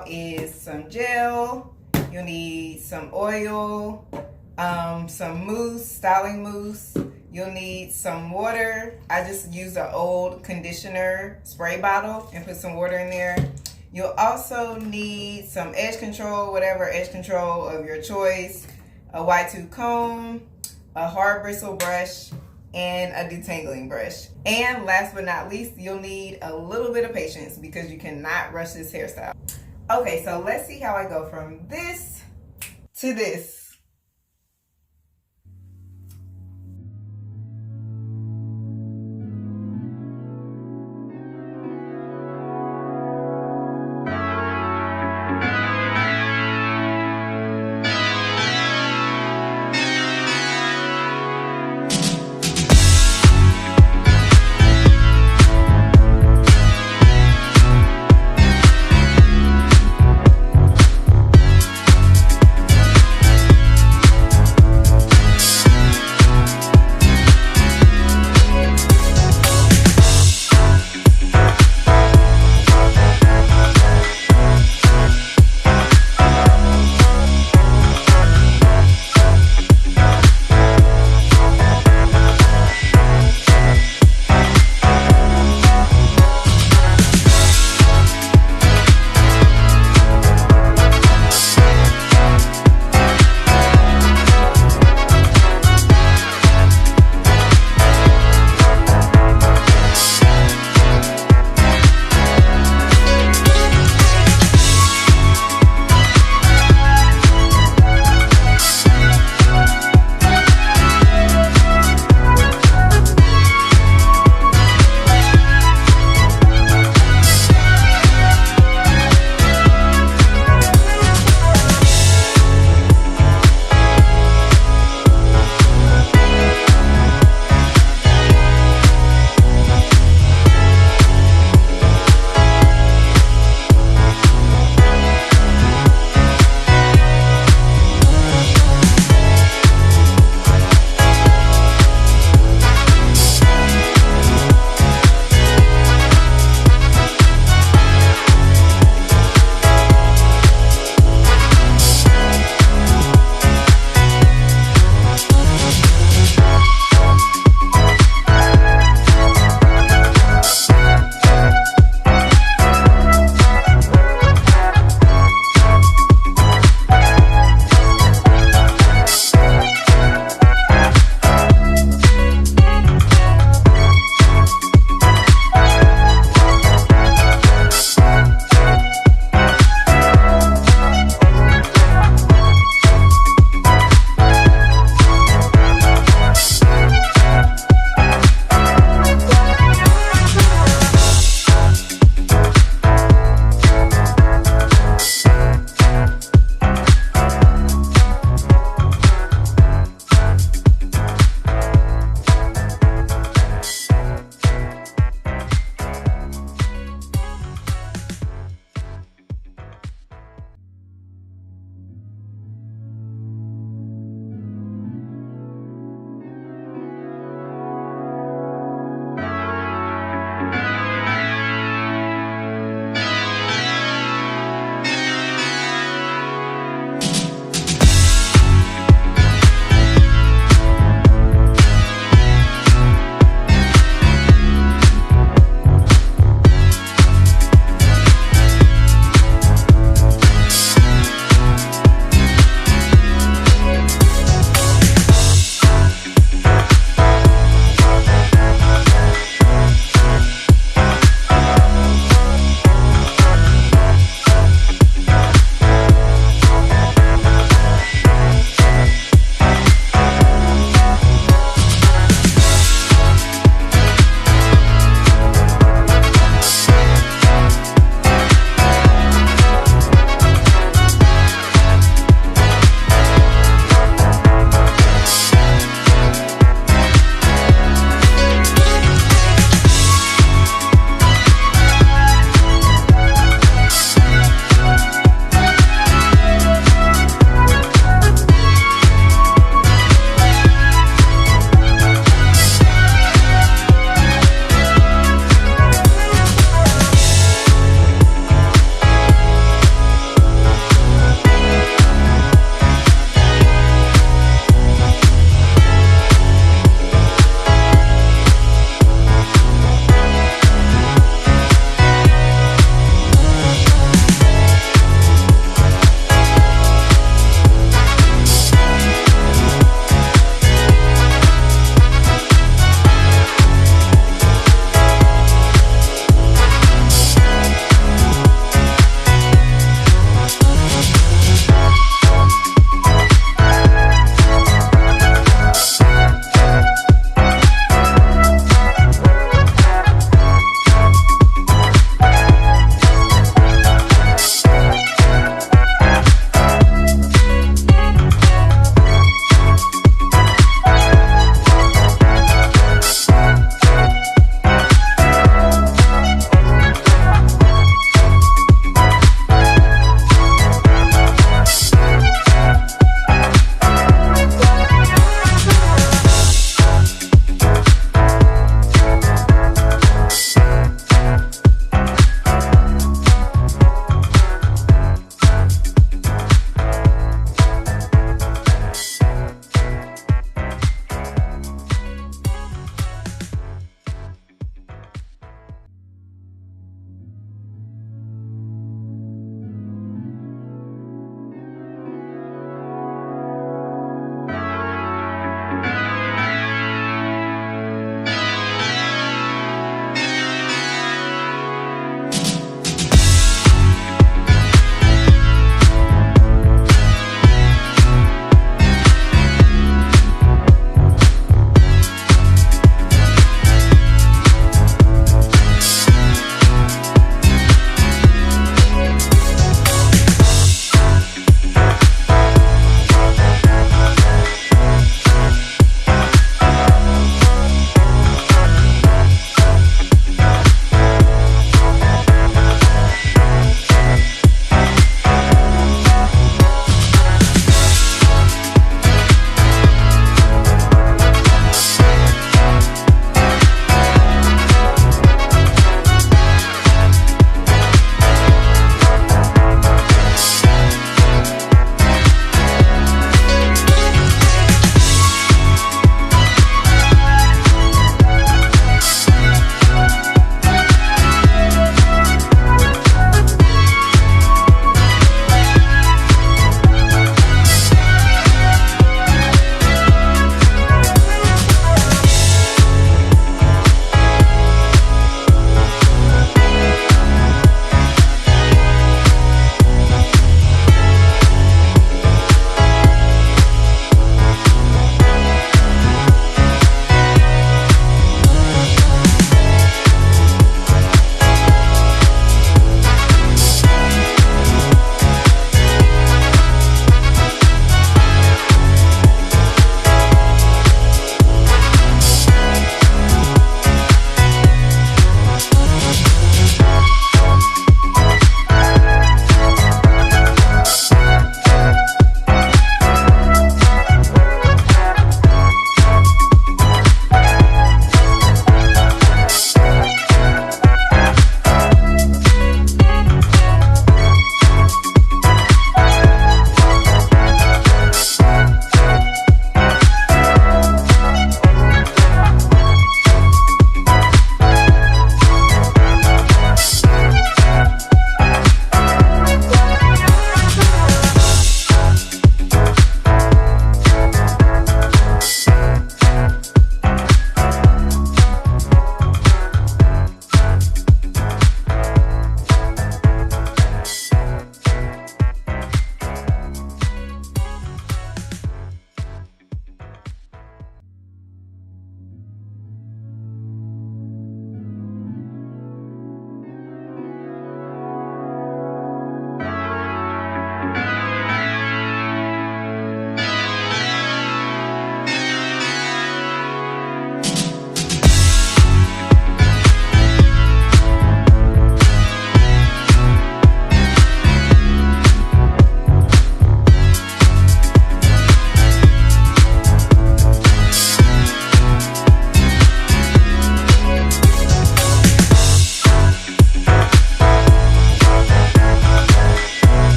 out is some gel. You'll need some oil, some mousse, styling mousse. You'll need some water. I just used an old conditioner spray bottle and put some water in there. You'll also need some edge control, whatever edge control of your choice, a wide tooth comb, a hard bristle brush, and a detangling brush. And last but not least, you'll need a little bit of patience because you cannot rush this hairstyle. Okay, so let's see how I go from this to this.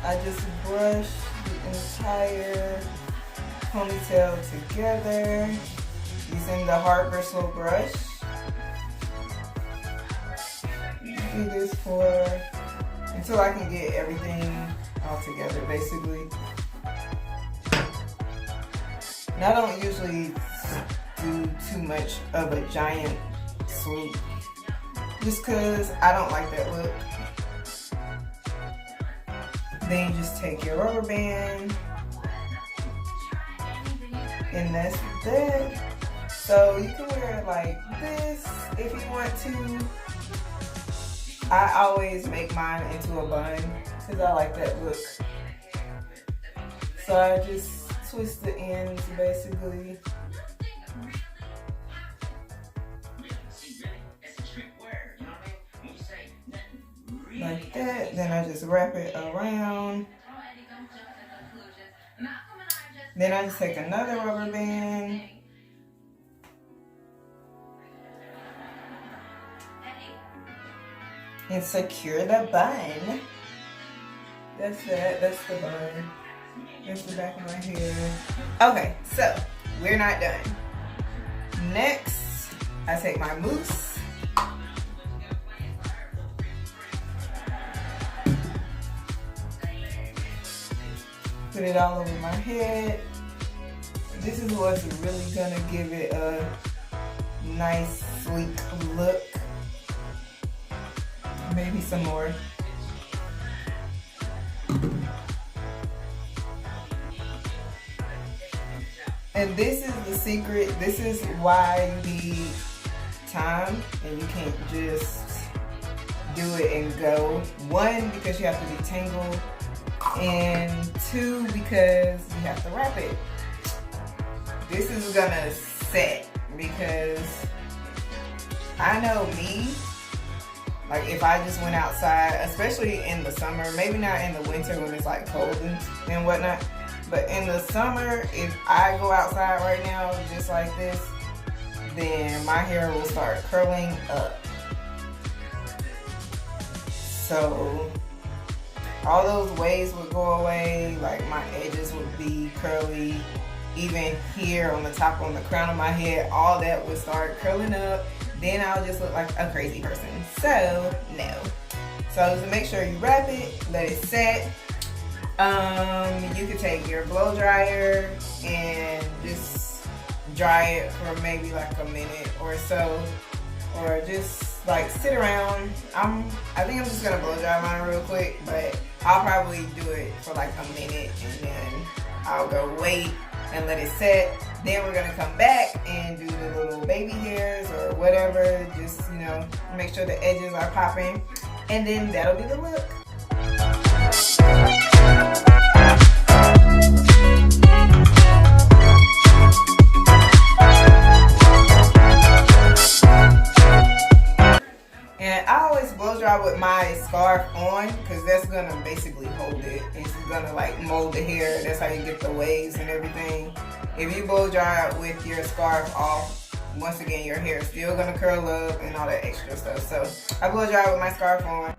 I just brush the entire ponytail together using the hard bristle brush. Do this for until I can get everything all together, basically. And I don't usually do too much of a giant swoop, just because I don't like that look. Then you just take your rubber band, and that's that. So you can wear it like this if you want to. I always make mine into a bun because I like that look. So I just twist the ends basically. Like that. Then I just wrap it around. Then I just take another rubber band. And secure the bun. That's it. That's the bun. That's the back of my hair. Okay, so we're not done. Next, I take my mousse. Put it all over my head. This is what's really gonna give it a nice, sleek look. Maybe some more. And this is the secret. This is why you need time and you can't just do it and go. One, because you have to detangle, and two, because you have to wrap it. This is gonna set because I know me. Like if I just went outside, especially in the summer, maybe not in the winter when it's like cold and whatnot, but in the summer, if I go outside right now just like this, then my hair will start curling up. So all those waves would go away, like my edges would be curly, even here on the top, on the crown of my head, all that would start curling up. Then I'll just look like a crazy person. So, no. So, to make sure you wrap it, let it set. You could take your blow dryer and just dry it for maybe like a minute or so. Or just like sit around. I think I'm just gonna blow dry mine real quick, but I'll probably do it for like a minute and then I'll go wait and let it set. Then we're gonna come back and do the little baby hairs or whatever. Just, you know, make sure the edges are popping. And then that'll be the look. And I always blow dry with my scarf on because that's gonna basically hold it. It's gonna like mold the hair. That's how you get the waves and everything. If you blow dry it with your scarf off, once again your hair is still gonna curl up and all that extra stuff. So I blow dry with my scarf on.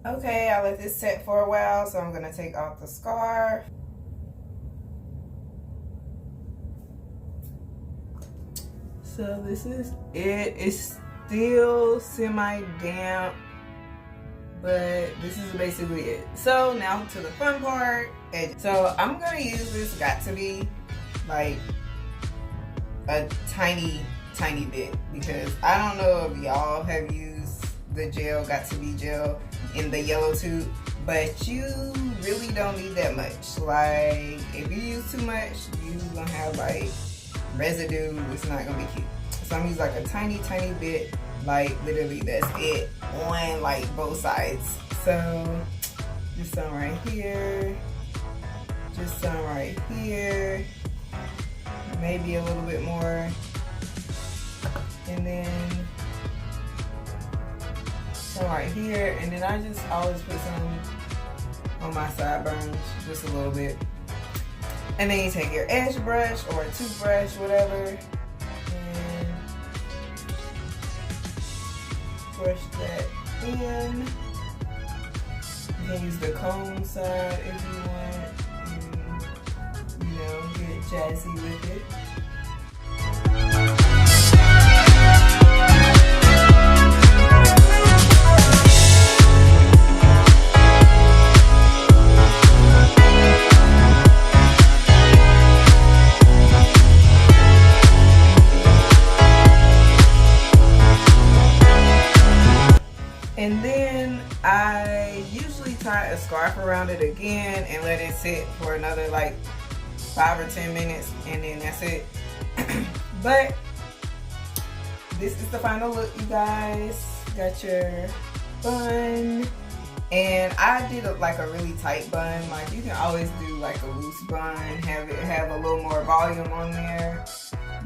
Okay, I let this set for a while, so I'm gonna take off the scarf. So this is it. It's still semi-damp, but this is basically it. So now to the fun part. So I'm gonna use this Got2b like a tiny bit because I don't know if y'all have used the gel, Got2b gel in the yellow tube, but you really don't need that much. Like if you use too much, you're gonna have like residue. It's not gonna be cute. So I'm using like a tiny bit, like literally that's it on like both sides. So just some right here, just some right here, maybe a little bit more, and then some some right here, and then I just always put some on my sideburns, just a little bit. And then you take your edge brush or a toothbrush, whatever, and brush that in. You can use the comb side if you want, and, you know, get jazzy with it. And then I usually tie a scarf around it again and let it sit for another like 5 or 10 minutes, and then that's it. But this is the final look, you guys. Got your bun, and I did like a really tight bun. Like, you can always do like a loose bun, have it have a little more volume on there.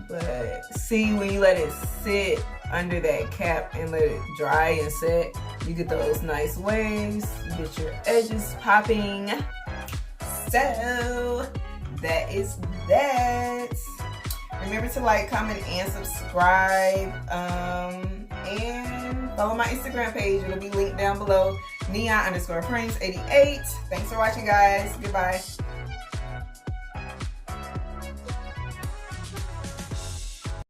But see, when you let it sit under that cap and let it dry and set, you get those nice waves, you get your edges popping. So that is that. Remember to like, comment, and subscribe, and follow my Instagram page. It'll be linked down below, neon_prince88. Thanks for watching, guys. Goodbye.